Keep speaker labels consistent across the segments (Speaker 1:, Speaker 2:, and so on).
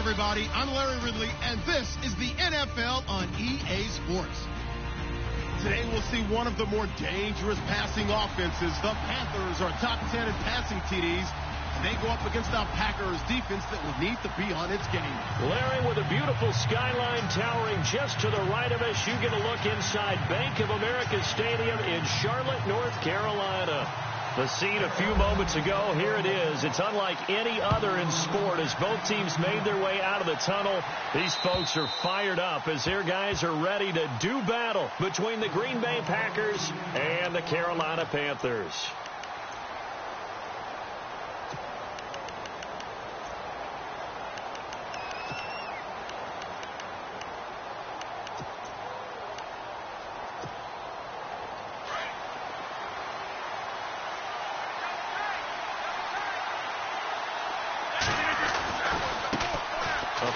Speaker 1: everybody. I'm Larry Ridley, and this is the NFL on EA Sports. Today we'll see one of the more dangerous passing offenses. The Panthers are top 10 in passing TDs. They go up against the Packers defense that will need to be on its game.
Speaker 2: Larry, with a beautiful skyline towering just to the right of us, you get a look inside Bank of America Stadium in Charlotte, North Carolina. The scene a few moments ago, here it is. It's unlike any other in sport as both teams made their way out of the tunnel. These folks are fired up as their guys are ready to do battle between the Green Bay Packers and the Carolina Panthers.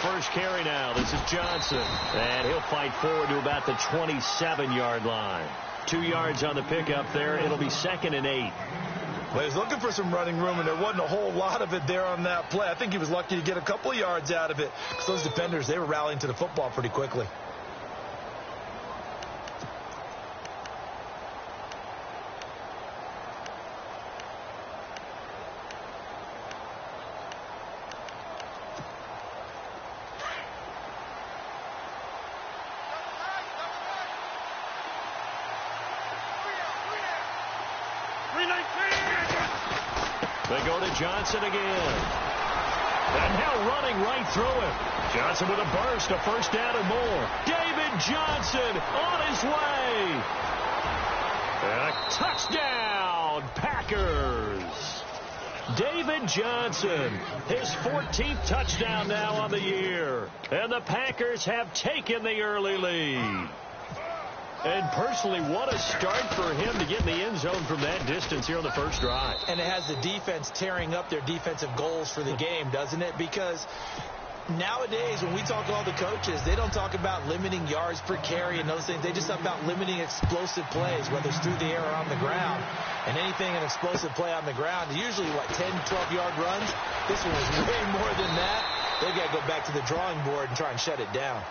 Speaker 2: First carry now. This is Johnson. And he'll fight forward to about the 27-yard line. 2 yards on the pickup there. It'll be 2nd and 8.
Speaker 3: Well, he's looking for some running room, and there wasn't a whole lot of it there on that play. I think he was lucky to get a couple of yards out of it because those defenders, they were rallying to the football pretty quickly.
Speaker 2: They go to Johnson again. And now running right through him. Johnson with a burst, a first down and more. David Johnson on his way. And a touchdown, Packers. David Johnson, his 14th touchdown now on the year. And the Packers have taken the early lead. And personally, what a start for him to get in the end zone from that distance here on the first drive.
Speaker 3: And it has the defense tearing up their defensive goals for the game, doesn't it? Because nowadays, when we talk to all the coaches, they don't talk about limiting yards per carry and those things. They just talk about limiting explosive plays, whether it's through the air or on the ground. And anything an explosive play on the ground, usually, 10, 12-yard runs. This one was way more than that. They got to go back to the drawing board and try and shut it down.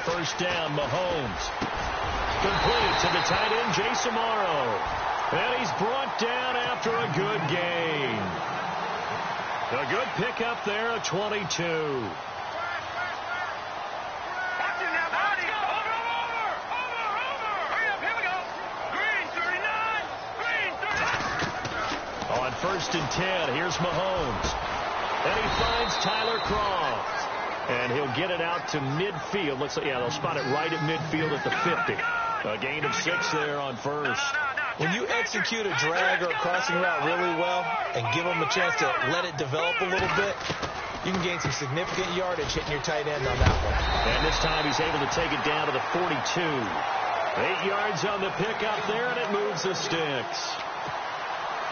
Speaker 2: First down, Mahomes. Complete to the tight end, Jason Morrow. And he's brought down after a good gain. A good pickup there at 22. On 1st and 10, here's Mahomes. And he finds Tyler Croft. And he'll get it out to midfield. Looks like, they'll spot it right at midfield at the 50. A gain of 6 there on first.
Speaker 3: When you execute a drag or a crossing route really well and give them a chance to let it develop a little bit, you can gain some significant yardage hitting your tight end on that one.
Speaker 2: And this time he's able to take it down to the 42. 8 yards on the pickup there, and it moves the sticks.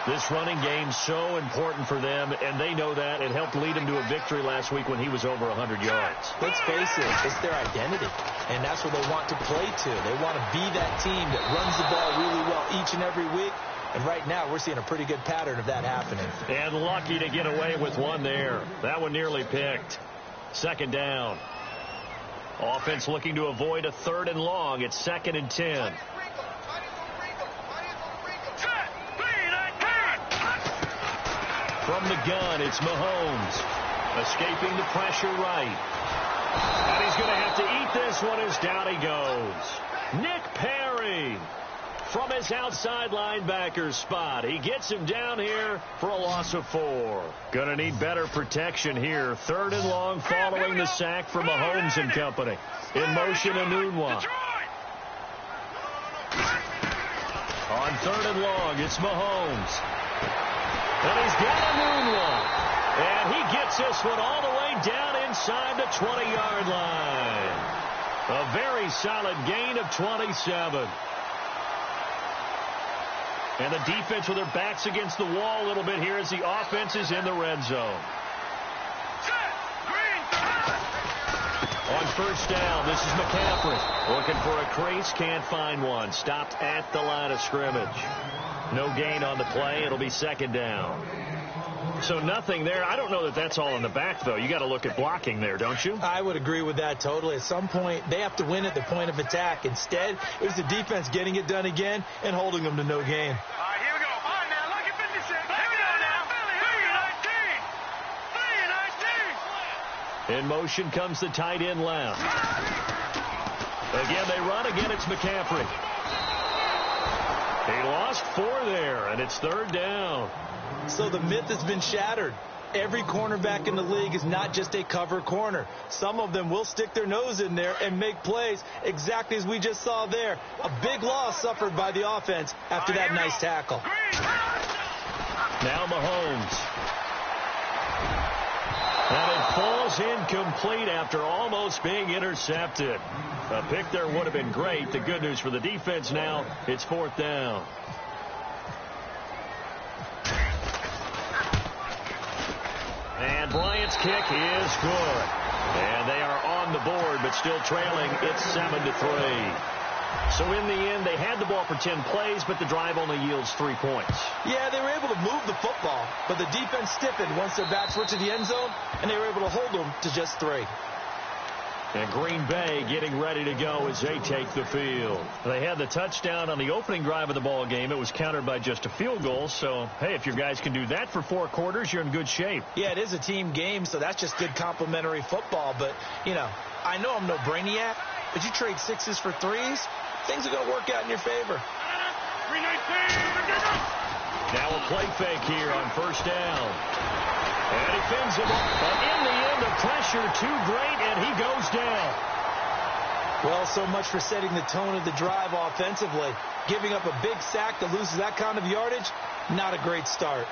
Speaker 2: This running game so important for them, and they know that. It helped lead him to a victory last week when he was over 100 yards.
Speaker 3: Let's face it, it's their identity, and that's what they want to play to. They want to be that team that runs the ball really well each and every week, and right now we're seeing a pretty good pattern of that happening.
Speaker 2: And lucky to get away with one there. That one nearly picked. 2nd down. Offense looking to avoid a 3rd and long. It's 2nd and 10. From the gun, it's Mahomes. Escaping the pressure right. And he's going to have to eat this one as down he goes. Nick Perry from his outside linebacker spot. He gets him down here for a loss of 4. Going to need better protection here. 3rd and long following the sack from Mahomes and company. In motion, Anunwa. On 3rd and long, it's Mahomes. And he's got Anunwa. And he gets this one all the way down inside the 20-yard line. A very solid gain of 27. And the defense with their backs against the wall a little bit here as the offense is in the red zone. first down. This is McCaffrey. Looking for a crease. Can't find one. Stopped at the line of scrimmage. No gain on the play. It'll be second down. So nothing there. I don't know that that's all in the back, though. You got to look at blocking there, don't you?
Speaker 3: I would agree with that totally. At some point, they have to win at the point of attack. Instead, it was the defense getting it done again and holding them to no gain.
Speaker 4: All right, here we go. All right, now, look at 56. Here we go now. 3-19. 3-19.
Speaker 2: In motion comes the tight end left. Again, they run. Again, it's McCaffrey. He lost 4 there, and it's third down.
Speaker 3: So the myth has been shattered. Every cornerback in the league is not just a cover corner. Some of them will stick their nose in there and make plays exactly as we just saw there. A big loss suffered by the offense after that nice tackle.
Speaker 2: Now Mahomes. And it falls incomplete after almost being intercepted. A pick there would have been great. The good news for the defense now, it's fourth down. And Bryant's kick is good. And they are on the board, but still trailing. It's 7-3. So in the end, they had the ball for 10 plays, but the drive only yields 3 points.
Speaker 3: Yeah, they were able to move the football, but the defense stiffened once their backs were to the end zone, and they were able to hold them to just 3.
Speaker 2: And Green Bay getting ready to go as they take the field. They had the touchdown on the opening drive of the ball game. It was countered by just a field goal. So, hey, if your guys can do that for 4 quarters, you're in good shape.
Speaker 3: Yeah, it is a team game, so that's just good complimentary football. But, you know, I know I'm no brainiac, but you trade 6s for 3s, things are going to work out in your favor.
Speaker 4: 3-19.
Speaker 2: Now a play fake here on first down. And he fins him up. But in the end, the pressure too great, and he goes down.
Speaker 3: Well, so much for setting the tone of the drive offensively. Giving up a big sack that loses that kind of yardage, not a great start.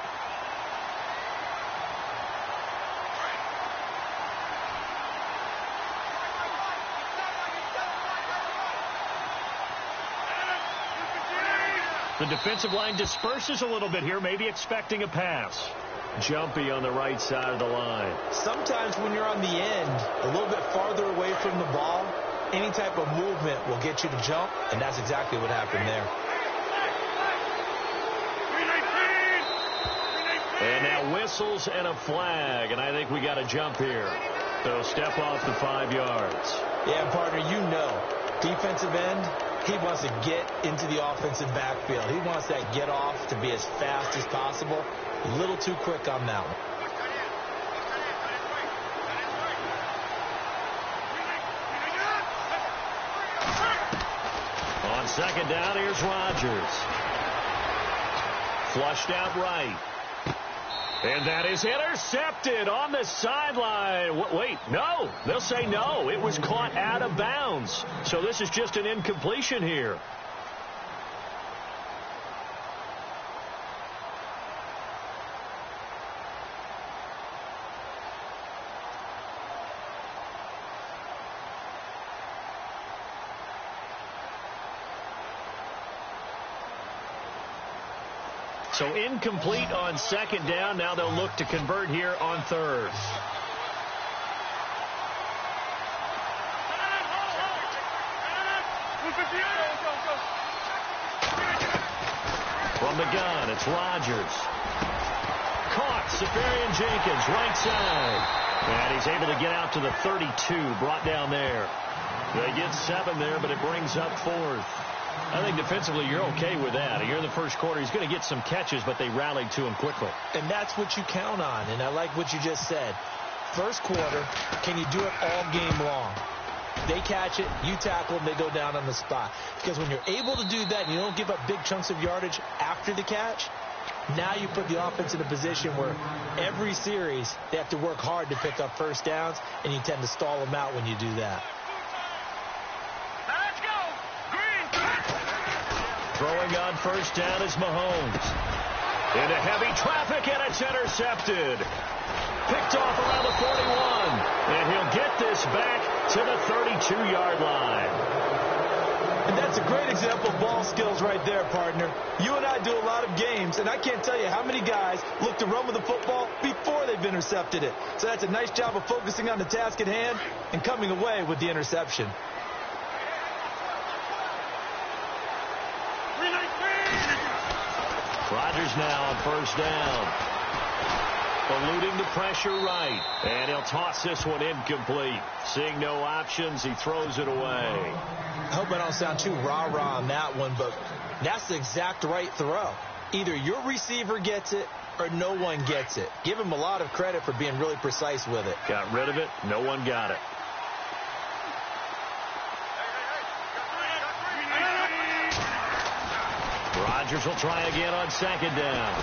Speaker 2: The defensive line disperses a little bit here, maybe expecting a pass. Jumpy on the right side of the line.
Speaker 3: Sometimes when you're on the end, a little bit farther away from the ball, any type of movement will get you to jump, and that's exactly what happened there.
Speaker 4: 3-19.
Speaker 2: And now whistles and a flag, and I think we got a jump here. So step off the 5 yards.
Speaker 3: Yeah, partner, you know, defensive end, he wants to get into the offensive backfield. He wants that get off to be as fast as possible. A little too quick on that one.
Speaker 2: On second down, here's Rodgers. Flushed out right. And that is intercepted on the sideline. Wait, no. They'll say no. It was caught out of bounds. So this is just an incompletion here. So incomplete on second down. Now they'll look to convert here on third. From the gun, it's Rodgers. Caught, Safarian Jenkins, right side. And he's able to get out to the 32, brought down there. They get 7 there, but it brings up fourth. I think defensively you're okay with that. Here in the first quarter, he's going to get some catches, but they rallied to him quickly.
Speaker 3: And that's what you count on, and I like what you just said. First quarter, can you do it all game long? They catch it, you tackle them, they go down on the spot. Because when you're able to do that and you don't give up big chunks of yardage after the catch, now you put the offense in a position where every series they have to work hard to pick up first downs, and you tend to stall them out when you do that.
Speaker 2: Throwing on first down is Mahomes. Into heavy traffic, and it's intercepted. Picked off around the 41. And he'll get this back to the 32-yard line.
Speaker 3: And that's a great example of ball skills right there, partner. You and I do a lot of games, and I can't tell you how many guys look to run with the football before they've intercepted it. So that's a nice job of focusing on the task at hand and coming away with the interception.
Speaker 2: Rodgers now on first down. Eluding the pressure right. And he'll toss this one incomplete. Seeing no options, he throws it away.
Speaker 3: I hope I don't sound too rah-rah on that one, but that's the exact right throw. Either your receiver gets it or no one gets it. Give him a lot of credit for being really precise with it.
Speaker 2: Got rid of it. No one got it. Rodgers will try again on second down.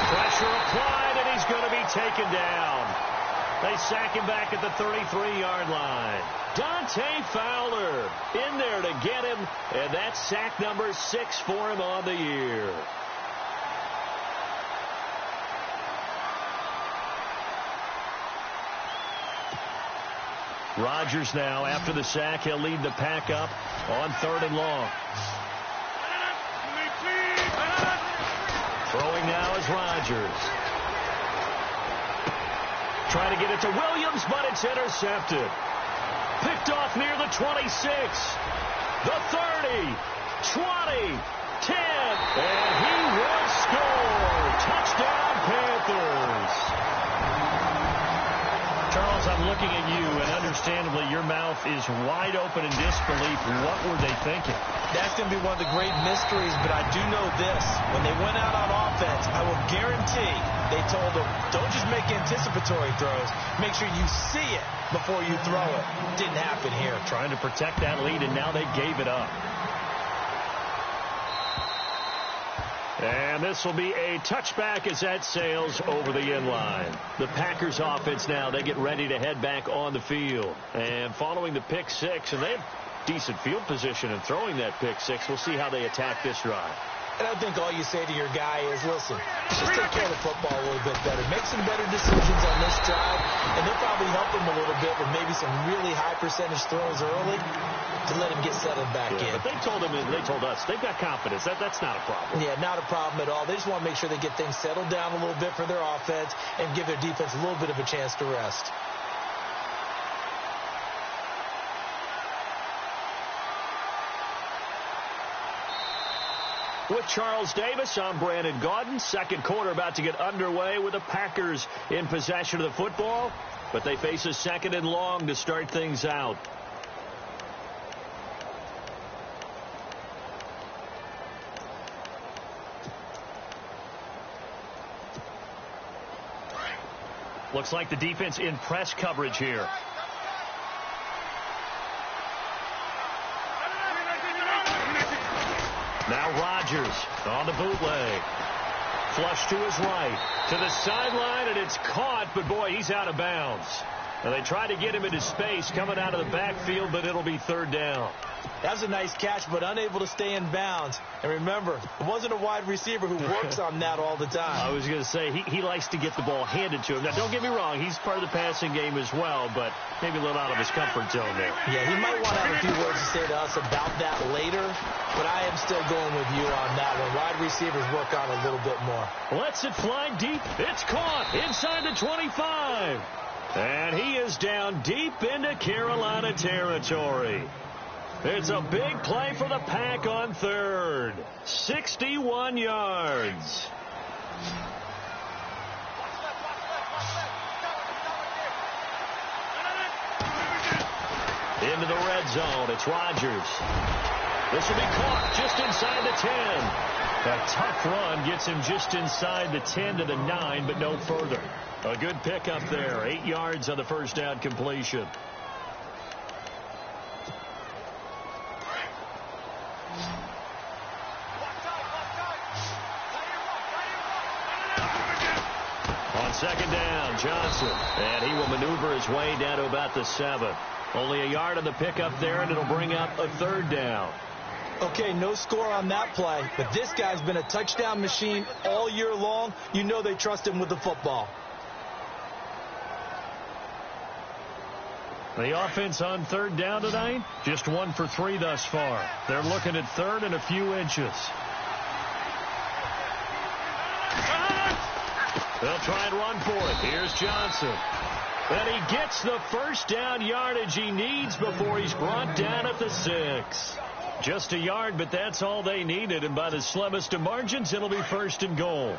Speaker 2: Pressure applied, and he's going to be taken down. They sack him back at the 33-yard line. Dante Fowler in there to get him, and that's sack number 6 for him on the year. Rodgers now, after the sack, he'll lead the pack up on 3rd and long. Throwing now is Rodgers. Trying to get it to Williams, but it's intercepted. Picked off near the 26. The 30. 20. 10. And he will score. Touchdown, Panthers. Charles, I'm looking at you, and understandably, your mouth is wide open in disbelief. What were they thinking?
Speaker 3: That's going to be one of the great mysteries, but I do know this. When they went out on offense, I will guarantee they told them, don't just make anticipatory throws. Make sure you see it before you throw it. Didn't happen here.
Speaker 2: Trying to protect that lead, and now they gave it up. And this will be a touchback as that sails over the end line. The Packers offense now, they get ready to head back on the field. And following the pick 6, and they have decent field position in throwing that pick 6. We'll see how they attack this drive.
Speaker 3: And I think all you say to your guy is, listen, just take care of the football a little bit better. Make some better decisions on this drive, and they'll probably help him a little bit with maybe some really high percentage throws early to let him get settled back in.
Speaker 2: But they told him, and they told us, they've got confidence. That's not a problem.
Speaker 3: Yeah, not a problem at all. They just want to make sure they get things settled down a little bit for their offense and give their defense a little bit of a chance to rest.
Speaker 2: With Charles Davis, I'm Brandon Gaudin. Second quarter about to get underway with the Packers in possession of the football, but they face a 2nd and long to start things out. Looks like the defense in press coverage here. Now Rodgers on the bootleg. Flush to his right. To the sideline, and it's caught, but boy, he's out of bounds. And they try to get him into space coming out of the backfield, but it'll be 3rd down.
Speaker 3: That was a nice catch, but unable to stay in bounds. And remember, it wasn't a wide receiver who works on that all the time.
Speaker 2: I was going to say, he likes to get the ball handed to him. Now, don't get me wrong, he's part of the passing game as well, but maybe a little out of his comfort zone there.
Speaker 3: Yeah, he might want to have a few words to say to us about that later, but I am still going with you on that one. Wide receivers work on a little bit more.
Speaker 2: Lets it fly deep. It's caught inside the 25. And he is down deep into Carolina territory. It's a big play for the Pack on 3rd. 61 yards. Into the red zone. It's Rodgers. This will be caught just inside the 10. A tough run gets him just inside the 10 to the 9, but no further. A good pickup there. 8 yards on the first down completion. On 2nd down, Johnson. And he will maneuver his way down to about the 7. Only a yard on the pickup there, and it'll bring up a 3rd down.
Speaker 3: Okay, no score on that play, but this guy's been a touchdown machine all year long. You know they trust him with the football.
Speaker 2: The offense on third down tonight, just 1 for 3 thus far. They're looking at third and a few inches. They'll try and run for it. Here's Johnson. And he gets the first down yardage he needs before he's brought down at the 6. Just a yard, but that's all they needed. And by the slimmest of margins, it'll be first and goal.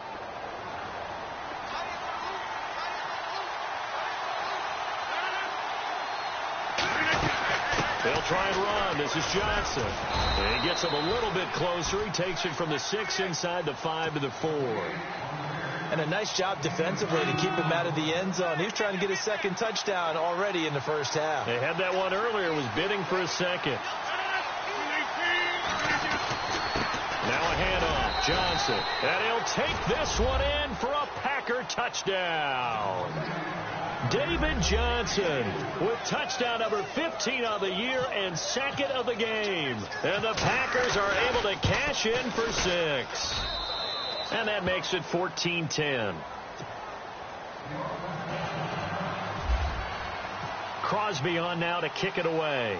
Speaker 2: They'll try and run. This is Johnson. And he gets him a little bit closer. He takes it from the 6 inside the 5 to the 4.
Speaker 3: And a nice job defensively to keep him out of the end zone. He was trying to get a second touchdown already in the first half.
Speaker 2: They had that one earlier, was bidding for a second. Now a handoff. Johnson. And he'll take this one in for a Packer touchdown. David Johnson with touchdown number 15 of the year and second of the game. And the Packers are able to cash in for 6. And that makes it 14-10. Crosby on now to kick it away.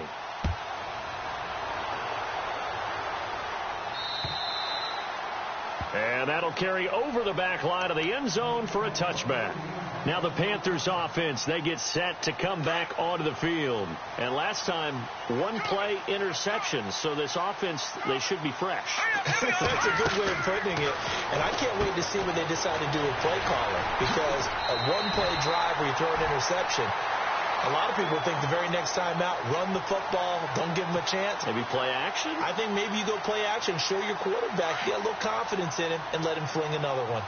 Speaker 2: And that'll carry over the back line of the end zone for a touchback. Now the Panthers offense, they get set to come back onto the field. And last time, 1-play interception. So this offense, they should be fresh.
Speaker 3: That's a good way of putting it. And I can't wait to see what they decide to do with play calling. Because a 1-play drive where you throw an interception, a lot of people think the very next time out, run the football, don't give them a chance.
Speaker 2: Maybe play action?
Speaker 3: I think maybe you go play action, show your quarterback, get a little confidence in him, and let him fling another one.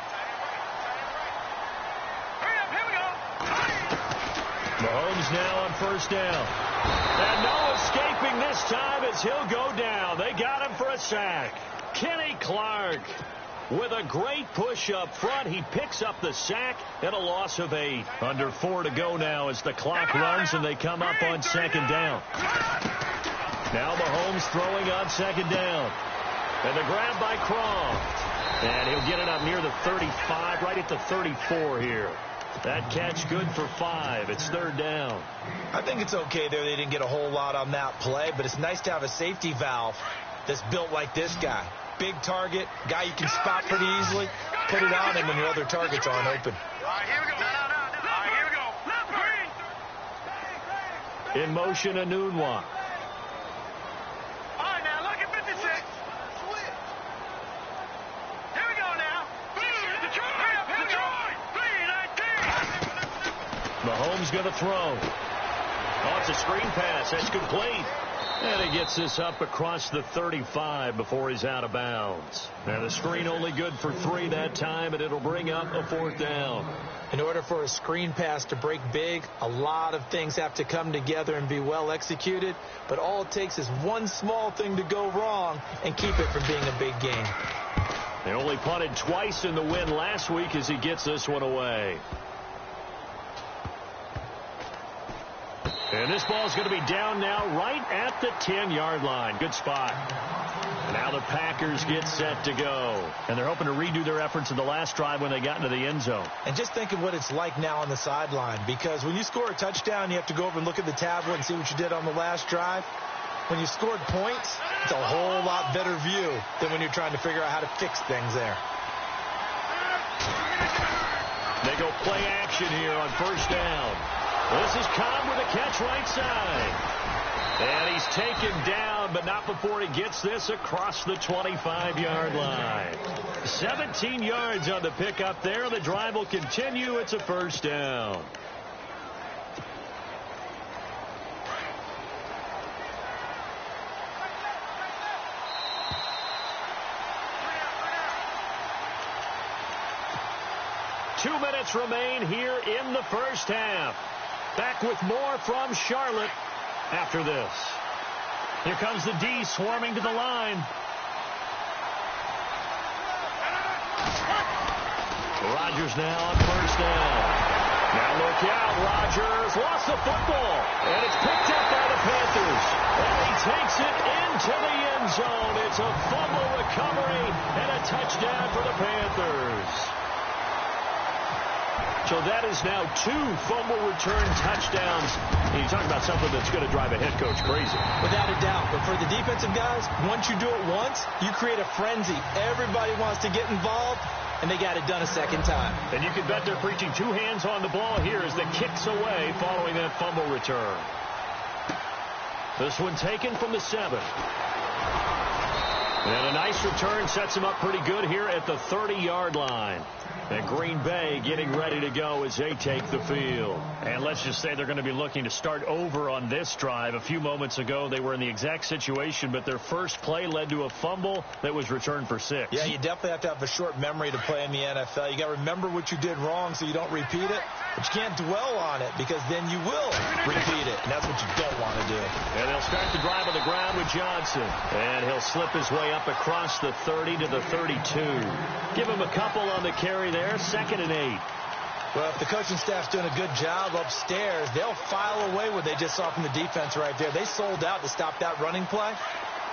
Speaker 2: Mahomes now on first down. And no escaping this time as he'll go down. They got him for a sack. Kenny Clark with a great push up front. He picks up the sack and a loss of 8. Under 4 to go now as the clock runs and they come up on second down. Now Mahomes throwing on second down. And the grab by Croft. And he'll get it up near the 35, right at the 34 here. That catch good for 5. It's third down.
Speaker 3: I think it's okay there. They didn't get a whole lot on that play, but it's nice to have a safety valve that's built like this guy. Big target, guy you can spot pretty easily. Put it on him when your other targets aren't open.
Speaker 4: All right, here we go. All right, here we go.
Speaker 2: In motion, Anunwa.
Speaker 4: All right, now look at 56. Here we go now. Detroit. 3-19.
Speaker 2: Mahomes going to throw. Oh, it's a screen pass. That's complete. And he gets this up across the 35 before he's out of bounds. And the screen only good for 3 that time, and it'll bring up a 4th down.
Speaker 3: In order for a screen pass to break big, a lot of things have to come together and be well executed. But all it takes is one small thing to go wrong and keep it from being a big game.
Speaker 2: They only punted twice in the win last week as he gets this one away. And this ball is going to be down now right at the 10-yard line. Good spot. Now the Packers get set to go. And they're hoping to redo their efforts in the last drive when they got into the end zone.
Speaker 3: And just think of what it's like now on the sideline. Because when you score a touchdown, you have to go over and look at the tablet and see what you did on the last drive. When you scored points, it's a whole lot better view than when you're trying to figure out how to fix things there.
Speaker 2: They go play action here on first down. This is Cobb with a catch right side. And he's taken down, but not before he gets this across the 25-yard line. 17 yards on the pickup there. The drive will continue. It's a first down. Two minutes remain here in the first half. Back with more from Charlotte after this. Here comes the D swarming to the line. Rodgers now on first down. Now look out, Rodgers lost the football. And it's picked up by the Panthers. And he takes it into the end zone. It's a fumble recovery and a touchdown for the Panthers. So that is now 2 fumble return touchdowns. And you talk about something that's going to drive a head coach crazy.
Speaker 3: Without a doubt. But for the defensive guys, once you do it once, you create a frenzy. Everybody wants to get involved, and they got it done a second time.
Speaker 2: And you can bet they're preaching 2 hands on the ball here as the kick's away following that fumble return. This one taken from the 7. And a nice return sets him up pretty good here at the 30-yard line. And Green Bay getting ready to go as they take the field. And let's just say they're going to be looking to start over on this drive. A few moments ago, they were in the exact situation, but their first play led to a fumble that was returned for 6.
Speaker 3: Yeah, you definitely have to have a short memory to play in the NFL. You got to remember what you did wrong so you don't repeat it. But you can't dwell on it because then you will repeat it, and that's what you don't want to do.
Speaker 2: And they'll start the drive on the ground with Johnson. And he'll slip his way up across the 30 to the 32. Give him a couple on the carry there. 2nd and 8.
Speaker 3: Well, if the coaching staff's doing a good job upstairs, they'll file away what they just saw from the defense right there. They sold out to stop that running play.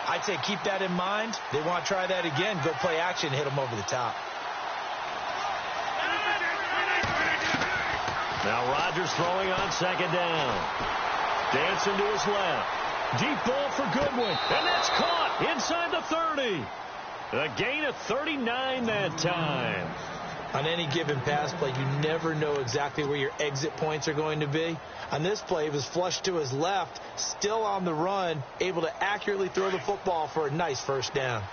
Speaker 3: I'd say keep that in mind. They want to try that again. Go play action, hit them over the top.
Speaker 2: Now Rodgers throwing on 2nd down. Dancing to his left. Deep ball for Goodwin. And that's caught inside the 30. A gain of 39 that time.
Speaker 3: On any given pass play, you never know exactly where your exit points are going to be. On this play, he was flushed to his left, still on the run, able to accurately throw the football for a nice first down.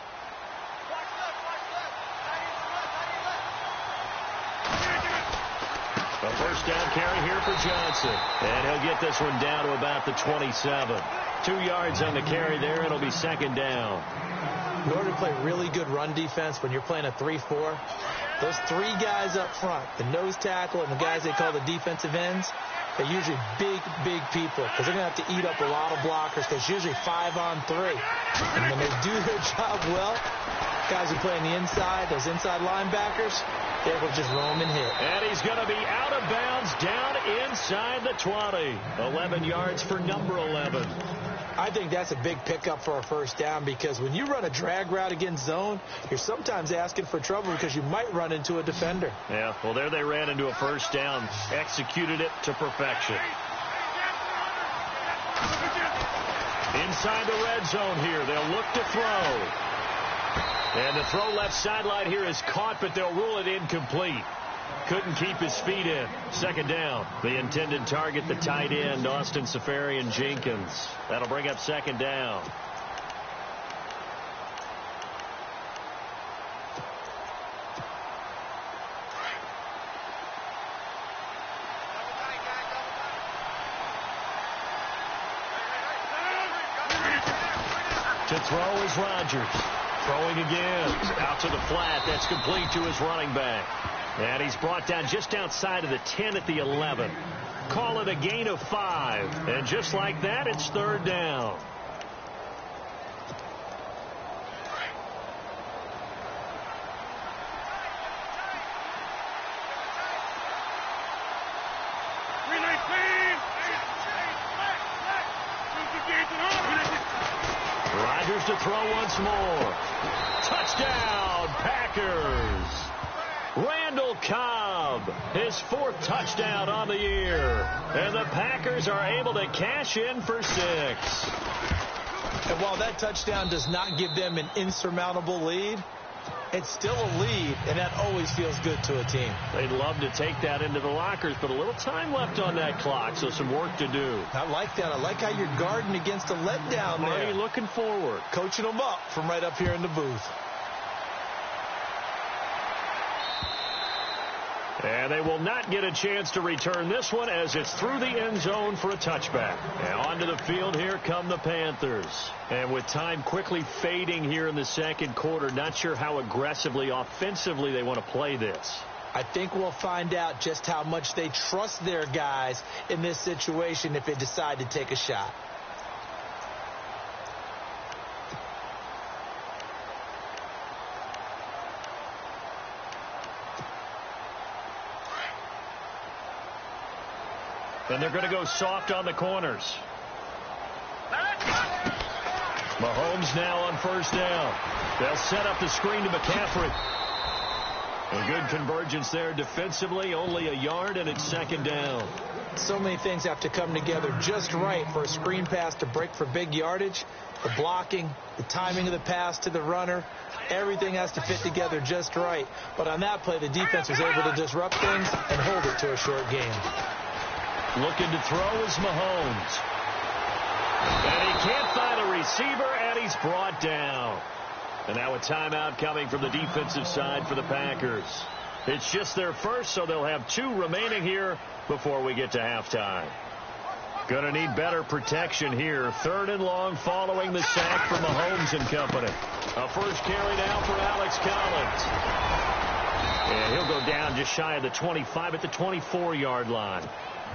Speaker 2: A first down carry here for Johnson. And he'll get this one down to about the 27. 2 yards on the carry there. It'll be 2nd down.
Speaker 3: In order to play really good run defense when you're playing a 3-4, those 3 guys up front, the nose tackle and the guys they call the defensive ends, they're usually big people because they're going to have to eat up a lot of blockers because usually 5 on 3. And when they do their job well, guys who play on the inside, those inside linebackers, they're able to just roam and hit.
Speaker 2: And he's going to be out of bounds down inside the 20. 11 yards for number 11.
Speaker 3: I think that's a big pickup for a first down because when you run a drag route against zone, you're sometimes asking for trouble because you might run into a defender.
Speaker 2: Yeah, well, there they ran into a first down, executed it to perfection. Inside the red zone here, they'll look to throw. And the throw left sideline here is caught, but they'll rule it incomplete. Couldn't keep his feet in. 2nd down. The intended target, the tight end, Austin Safarian-Jenkins. That'll bring up 2nd down. To throw is Rodgers. Throwing again. Out to the flat. That's complete to his running back. And he's brought down just outside of the 10 at the 11. Call it a gain of 5. And just like that, it's 3rd down. Rodgers to throw once more. Touchdown, Packers. Randall Cobb, his 4th touchdown on the year. And the Packers are able to cash in for 6.
Speaker 3: And while that touchdown does not give them an insurmountable lead, it's still a lead, and that always feels good to a team.
Speaker 2: They'd love to take that into the lockers, but a little time left on that clock, so some work to do.
Speaker 3: I like that. I like how you're guarding against a letdown there.
Speaker 2: Marty looking forward.
Speaker 3: Coaching them up from right up here in the booth.
Speaker 2: And they will not get a chance to return this one as it's through the end zone for a touchback. And onto the field, here come the Panthers. And with time quickly fading here in the 2nd quarter, not sure how aggressively, offensively they want to play this.
Speaker 3: I think we'll find out just how much they trust their guys in this situation if they decide to take a shot.
Speaker 2: And they're going to go soft on the corners. Mahomes now on 1st down. They'll set up the screen to McCaffrey. A good convergence there defensively, only a yard, and it's second down.
Speaker 3: So many things have to come together just right for a screen pass to break for big yardage. The blocking, the timing of the pass to the runner, everything has to fit together just right. But on that play, the defense was able to disrupt things and hold it to a short game.
Speaker 2: Looking to throw is Mahomes. And he can't find a receiver, and he's brought down. And now a timeout coming from the defensive side for the Packers. It's just their first, so they'll have 2 remaining here before we get to halftime. Gonna need better protection here. 3rd and long following the sack from Mahomes and company. A first carry now for Alex Collins. And he'll go down just shy of the 25 at the 24-yard line.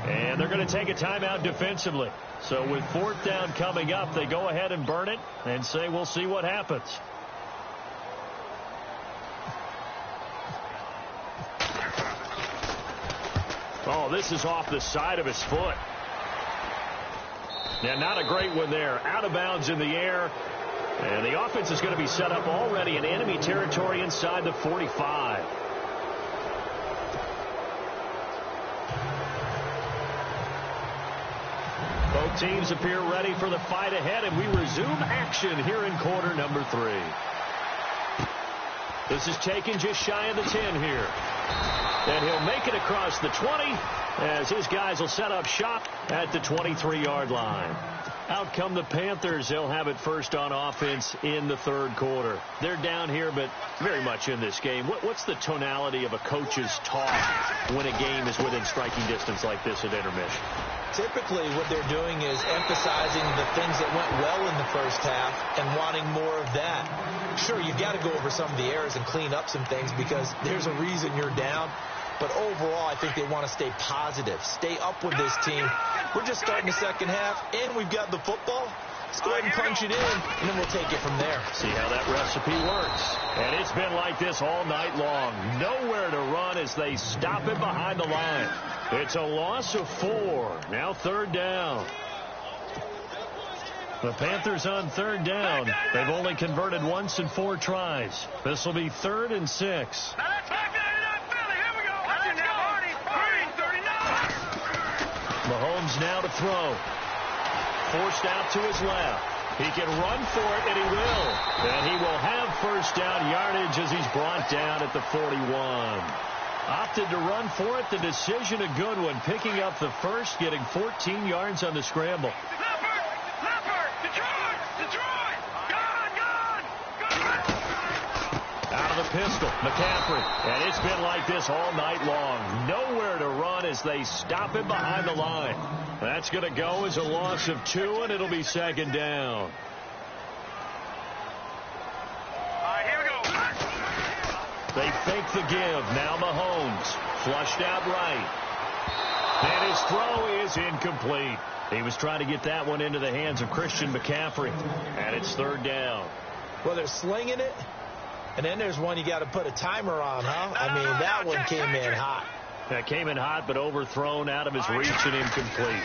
Speaker 2: And they're going to take a timeout defensively. So with 4th down coming up, they go ahead and burn it and say we'll see what happens. Oh, this is off the side of his foot. Yeah, not a great one there. Out of bounds in the air. And the offense is going to be set up already in enemy territory inside the 45. Both teams appear ready for the fight ahead, and we resume action here in quarter number 3. This is taken just shy of the 10 here. And he'll make it across the 20 as his guys will set up shop at the 23-yard line. Out come the Panthers. They'll have it first on offense in the 3rd quarter. They're down here, but very much in this game. What's the tonality of a coach's talk when a game is within striking distance like this at intermission?
Speaker 3: Typically, what they're doing is emphasizing the things that went well in the first half and wanting more of that. Sure, you've got to go over some of the errors and clean up some things because there's a reason you're down. But overall, I think they want to stay positive, stay up with this team. We're just starting the second half, and we've got the football. Let's go ahead and punch it in, and then we'll take it from there.
Speaker 2: See how that recipe works. And it's been like this all night long. Nowhere to run as they stop it behind the line. It's a loss of 4. Now 3rd down. The Panthers on 3rd down. They've only converted once in 4 tries. This will be 3rd and 6. Mahomes now to throw. Forced out to his left. He can run for it, and he will. And he will have first down yardage as he's brought down at the 41. Opted to run for it. The decision a good one. Picking up the first, getting 14 yards on the scramble. Out of the pistol, McCaffrey. And it's been like this all night long. Nowhere to run as they stop him behind the line. That's going to go as a loss of 2, and it'll be 2nd down.
Speaker 4: Here we go.
Speaker 2: They fake the give. Now Mahomes. Flushed out right. And his throw is incomplete. He was trying to get that one into the hands of Christian McCaffrey. And it's 3rd down.
Speaker 3: Well, they're slinging it. And then there's one you got to put a timer on, huh? I mean, that one came in hot.
Speaker 2: That came in hot, but overthrown out of his reach and incomplete.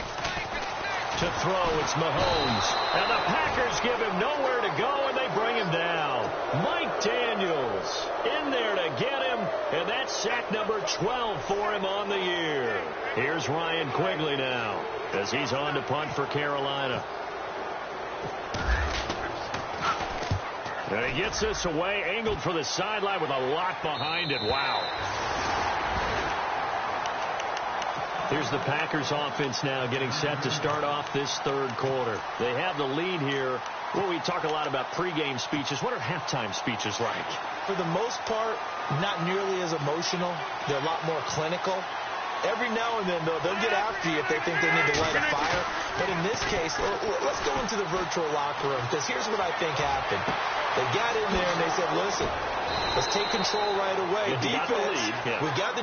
Speaker 2: To throw, it's Mahomes. And the Packers give him nowhere to go, and they bring him down. Mike Daniels in there to get him, and that's sack number 12 for him on the year. Here's Ryan Quigley now as he's on to punt for Carolina. And he gets this away, angled for the sideline with a lot behind it. Wow. Here's the Packers offense now getting set to start off this 3rd quarter. They have the lead here. Well, we talk a lot about pregame speeches. What are halftime speeches like?
Speaker 3: For the most part, not nearly as emotional. They're a lot more clinical. Every now and then, though, they'll get after you if they think they need to light a fire. But in this case, let's go into the virtual locker room, because here's what I think happened. They got in there and they said, listen, let's take control right away. Defense, we got the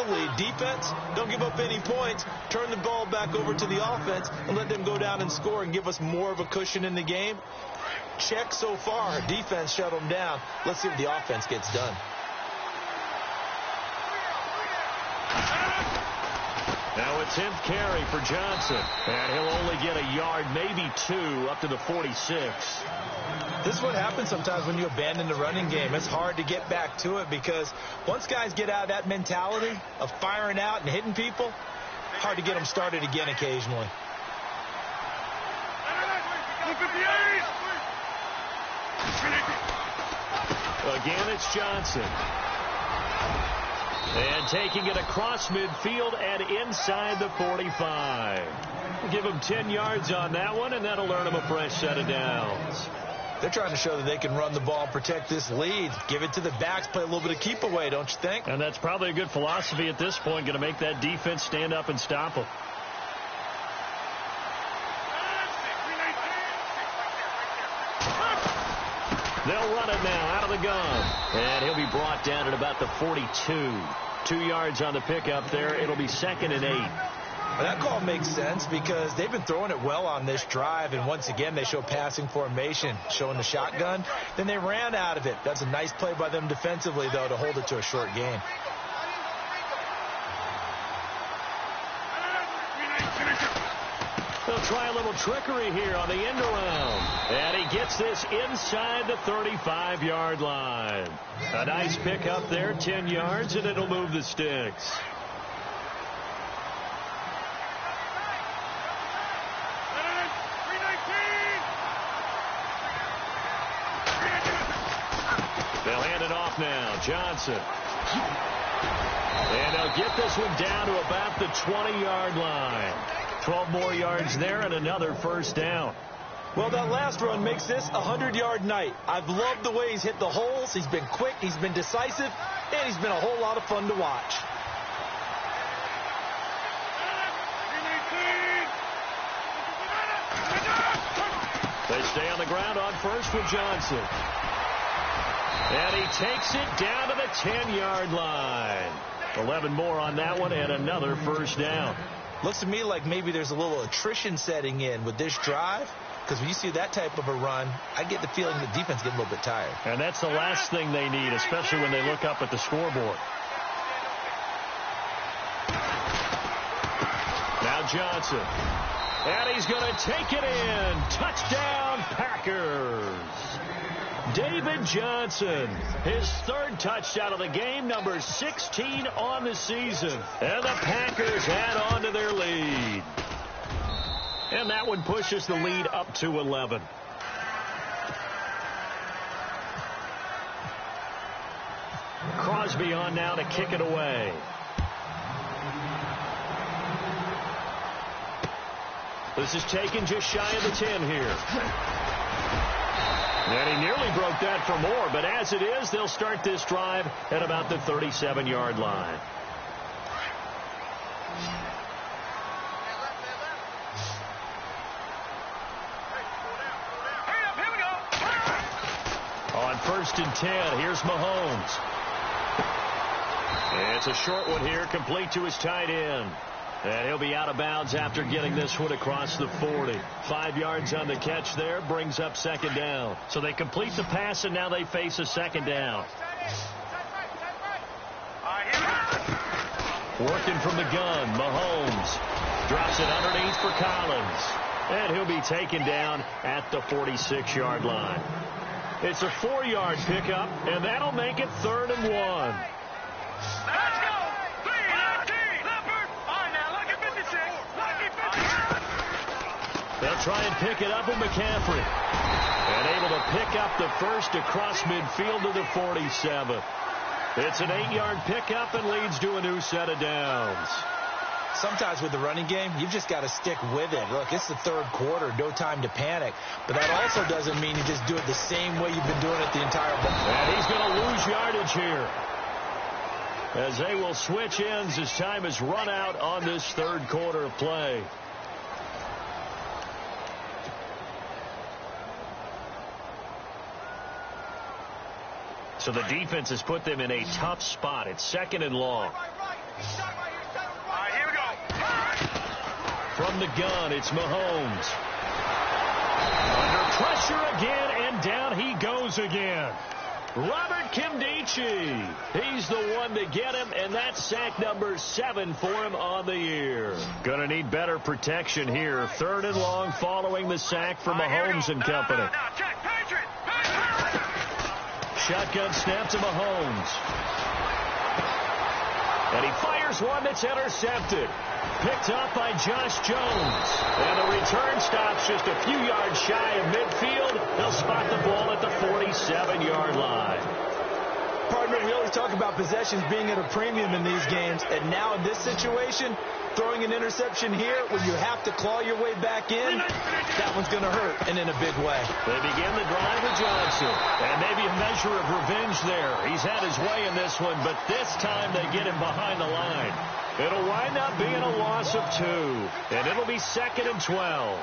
Speaker 3: lead. Defense, don't give up any points. Turn the ball back over to the offense and let them go down and score and give us more of a cushion in the game. Check so far. Defense shut them down. Let's see what the offense gets done.
Speaker 2: Now a 10th carry for Johnson. And he'll only get a yard, maybe 2, up to the 46.
Speaker 3: This is what happens sometimes when you abandon the running game. It's hard to get back to it because once guys get out of that mentality of firing out and hitting people, hard to get them started again occasionally.
Speaker 2: Again, it's Johnson. And taking it across midfield and inside the 45. Give him 10 yards on that one, and that'll earn him a fresh set of downs.
Speaker 3: They're trying to show that they can run the ball, protect this lead. Give it to the backs, play a little bit of keep away, don't you think?
Speaker 2: And that's probably a good philosophy at this point, going to make that defense stand up and stop them. They'll run it now out of the gun. And he'll be brought down at about the 42. 2 yards on the pickup there. It'll be 2nd and 8.
Speaker 3: Well, that call makes sense because they've been throwing it well on this drive. And once again, they show passing formation, showing the shotgun. Then they ran out of it. That's a nice play by them defensively, though, to hold it to a short gain.
Speaker 2: They'll try a little trickery here on the end around. And he gets this inside the 35-yard line. A nice pickup there, 10 yards, and it'll move the sticks. They'll hand it off now. Johnson. And they'll get this one down to about the 20-yard line. 12 more yards there and another first down.
Speaker 3: Well, that last run makes this a 100-yard night. I've loved the way he's hit the holes. He's been quick, he's been decisive, and he's been a whole lot of fun to watch.
Speaker 2: They stay on the ground on first with Johnson. And he takes it down to the 10-yard line. 11 more on that one and another first down.
Speaker 3: Looks to me like maybe there's a little attrition setting in with this drive. Because when you see that type of a run, I get the feeling the defense gets a little bit tired.
Speaker 2: And that's the last thing they need, especially when they look up at the scoreboard. Now Johnson. And he's going to take it in. Touchdown, Packers. David Johnson, his third touchdown of the game, number 16 on the season. And the Packers add on to their lead. And that one pushes the lead up to 11. Crosby on now to kick it away. This is taken just shy of the 10 here. And he nearly broke that for more, but as it is, they'll start this drive at about the 37-yard line. On 1st and 10, here's Mahomes. And it's a short one here, complete to his tight end. And he'll be out of bounds after getting this one across the 40. 5 yards on the catch there, brings up 2nd down. So they complete the pass, and now they face a 2nd down. Working from the gun, Mahomes drops it underneath for Collins. And he'll be taken down at the 46-yard line. It's a 4-yard pickup, and that'll make it 3rd and 1. They'll try and pick it up with McCaffrey. And able to pick up the first across midfield to the 47. It's an 8-yard pickup and leads to a new set of downs.
Speaker 3: Sometimes with the running game, you've just got to stick with it. Look, it's the 3rd quarter, no time to panic. But that also doesn't mean you just do it the same way you've been doing it the entire ball.
Speaker 2: And he's going to lose yardage here, as they will switch ends as time is run out on this 3rd quarter of play. So the defense has put them in a tough spot. It's 2nd and long.
Speaker 4: Here we go.
Speaker 2: From the gun, it's Mahomes. Under pressure again, and down he goes again. Robert Kimdichie. He's the one to get him, and that's sack number 7 for him on the year. Going to need better protection here. 3rd and long following the sack for Mahomes and company.
Speaker 4: Now, check, Patriot.
Speaker 2: Shotgun snap to Mahomes. And he fires one that's intercepted. Picked up by Josh Jones. And the return stops just a few yards shy of midfield. They'll spot the ball at the 47-yard line.
Speaker 3: Partner, we always talk about possessions being at a premium in these games. And now in this situation, throwing an interception here when you have to claw your way back in, that one's going to hurt, and in a big way.
Speaker 2: They begin the drive with Johnson. And maybe a measure of revenge there. He's had his way in this one, but this time they get him behind the line. It'll wind up being a loss of 2, and it'll be 2nd and 12.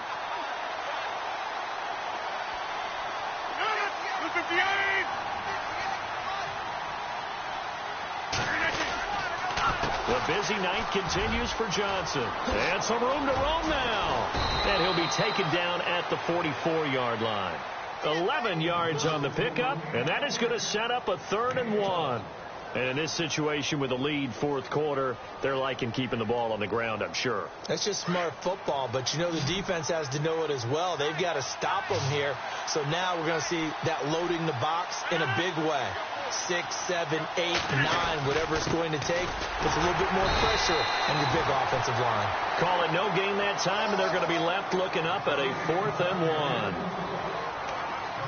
Speaker 2: The busy night continues for Johnson. And some room to roam now. And he'll be taken down at the 44-yard line. 11 yards on the pickup, and that is going to set up a 3rd and 1. And in this situation with a lead 4th quarter, they're liking keeping the ball on the ground, I'm sure.
Speaker 3: That's just smart football, but you know the defense has to know it as well. They've got to stop them here. So now we're going to see that loading the box in a big way. 6, 7, 8, 9, whatever it's going to take. Puts a little bit more pressure on your big offensive line.
Speaker 2: Call it no gain that time, and they're going to be left looking up at a 4th and 1.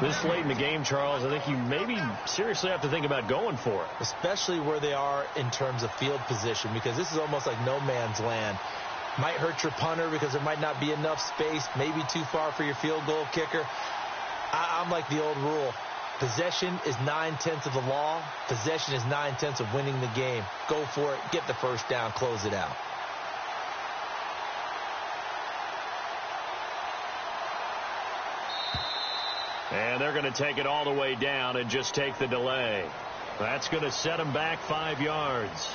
Speaker 2: This late in the game, Charles, I think you maybe seriously have to think about going for it.
Speaker 3: Especially where they are in terms of field position, because this is almost like no man's land. Might hurt your punter because there might not be enough space, maybe too far for your field goal kicker. I'm like the old rule. Possession is 9/10 of the law. Possession is 9/10 of winning the game. Go for it. Get the first down. Close it out.
Speaker 2: And they're going to take it all the way down and just take the delay. That's going to set them back 5 yards.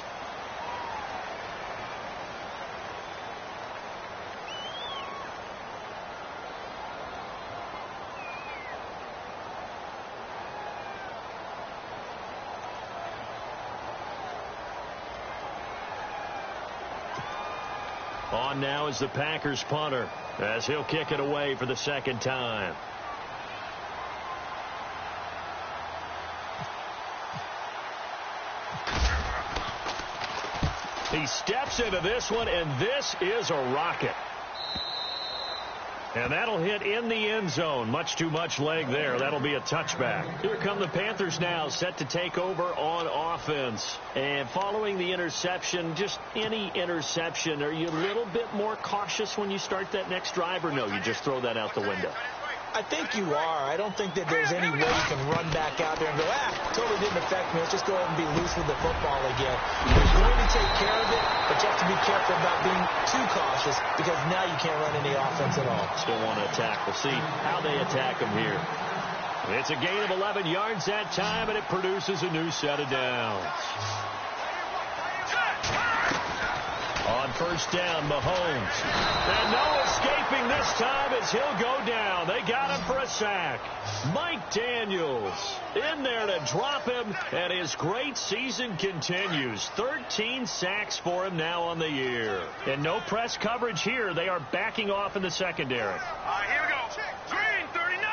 Speaker 2: On now is the Packers punter as he'll kick it away for the 2nd time. He steps into this one, and this is a rocket. And that'll hit in the end zone. Much too much leg there. That'll be a touchback. Here come the Panthers now, set to take over on offense. And following the interception, just any interception, are you a little bit more cautious when you start that next drive, or no, you just throw that out the window?
Speaker 3: I think you are. I don't think that there's any way you can run back out there and go, totally didn't affect me. Let's just go ahead and be loose with the football again. You're going to take care of it, but you have to be careful about being too cautious because now you can't run any offense at all.
Speaker 2: Still want to attack. We'll see how they attack them here. It's a gain of 11 yards that time, and it produces a new set of downs. On first down, Mahomes. And no escaping this time as he'll go down. They got him for a sack. Mike Daniels in there to drop him, and his great season continues. 13 sacks for him now on the year. And no press coverage here. They are backing off in the secondary.
Speaker 4: Here we go. Green, 39.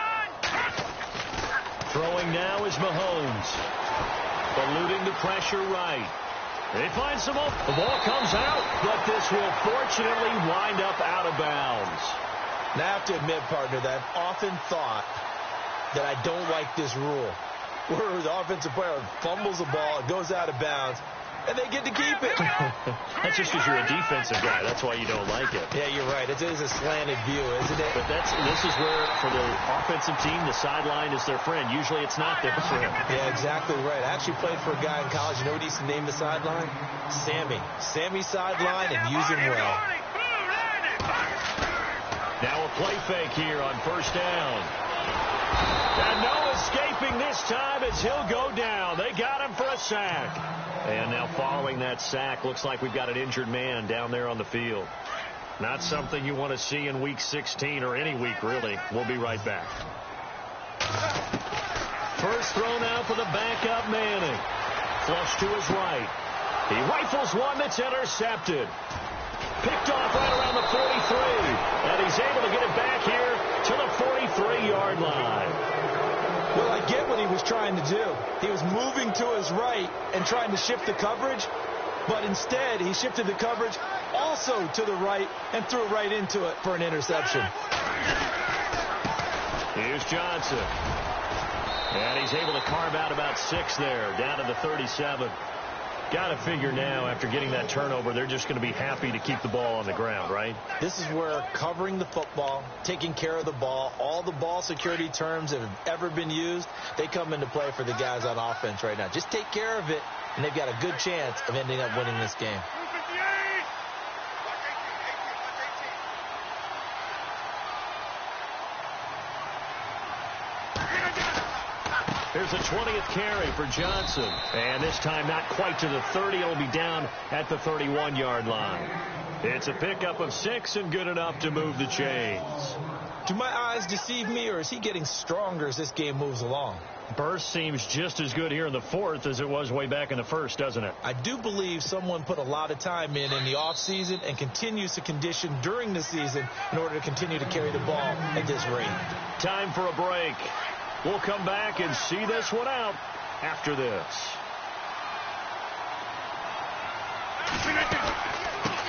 Speaker 2: Throwing now is Mahomes. Eluding the pressure right. They find some open. The ball comes out, but this will fortunately wind up out of bounds.
Speaker 3: Now, I have to admit, partner, that I've often thought that I don't like this rule, where the offensive player fumbles the ball, it goes out of bounds, and they get to keep it.
Speaker 2: That's just because you're a defensive guy. That's why you don't like it.
Speaker 3: Yeah, you're right. It is a slanted view, isn't it?
Speaker 2: But this is where, for the offensive team, the sideline is their friend. Usually it's not their friend.
Speaker 3: Yeah, exactly right. I actually played for a guy in college. You know what he used to name the sideline? Sammy. Sammy's sideline, and use him well.
Speaker 2: Now a play fake here on first down. And no escaping this time as he'll go down. They got him for a sack. And now following that sack, looks like we've got an injured man down there on the field. Not something you want to see in Week 16 or any week, really. We'll be right back. First throw now for the backup Manning. Flush to his right. He rifles one that's intercepted. Picked off right around the 43. And he's able to get it back here to the 43-yard line.
Speaker 3: Well, I get what he was trying to do. He was moving to his right and trying to shift the coverage, but instead he shifted the coverage also to the right and threw right into it for an interception.
Speaker 2: Here's Johnson. And he's able to carve out about 6 there, down to the 37. Got to figure now, after getting that turnover, they're just going to be happy to keep the ball on the ground, right?
Speaker 3: This is where covering the football, taking care of the ball, all the ball security terms that have ever been used, they come into play for the guys on offense right now. Just take care of it, and they've got a good chance of ending up winning this game.
Speaker 2: Here's a 20th carry for Johnson. And this time not quite to the 30. It'll be down at the 31-yard line. It's a pickup of 6 and good enough to move the chains.
Speaker 3: Do my eyes deceive me, or is he getting stronger as this game moves along?
Speaker 2: Burst seems just as good here in the 4th as it was way back in the 1st, doesn't it?
Speaker 3: I do believe someone put a lot of time in the offseason and continues to condition during the season in order to continue to carry the ball at this rate.
Speaker 2: Time for a break. We'll come back and see this one out after this.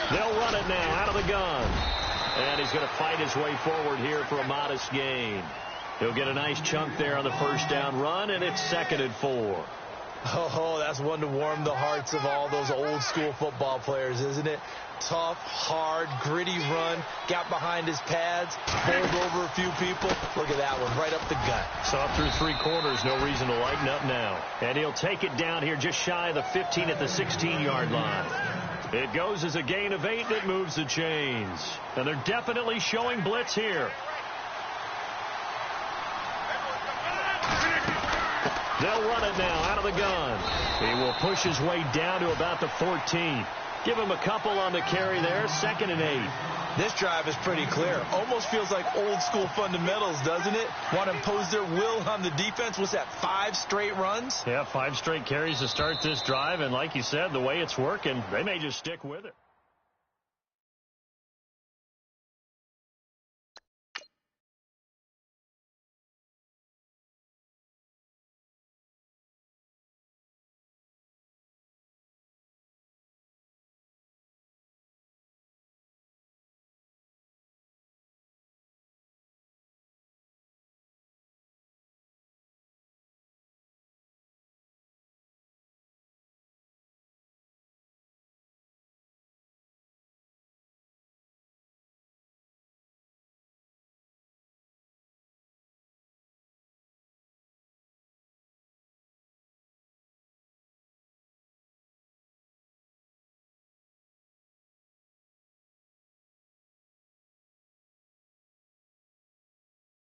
Speaker 2: They'll run it now out of the gun. And he's going to fight his way forward here for a modest gain. He'll get a nice chunk there on the first down run, and it's 2nd and 4.
Speaker 3: Oh, that's one to warm the hearts of all those old school football players, isn't it? Tough, hard, gritty run, got behind his pads, bowled over a few people. Look at that one, right up the gut.
Speaker 2: Saw through 3 quarters, no reason to lighten up now. And he'll take it down here just shy of the 15 at the 16-yard line. It goes as a gain of 8, and it moves the chains. And they're definitely showing blitz here. They'll run it now out of the gun. He will push his way down to about the 14. Give him a couple on the carry there. 2nd and 8.
Speaker 3: This drive is pretty clear. Almost feels like old school fundamentals, doesn't it? Want to impose their will on the defense. What's that, 5 straight runs?
Speaker 2: Yeah, 5 straight carries to start this drive. And like you said, the way it's working, they may just stick with it.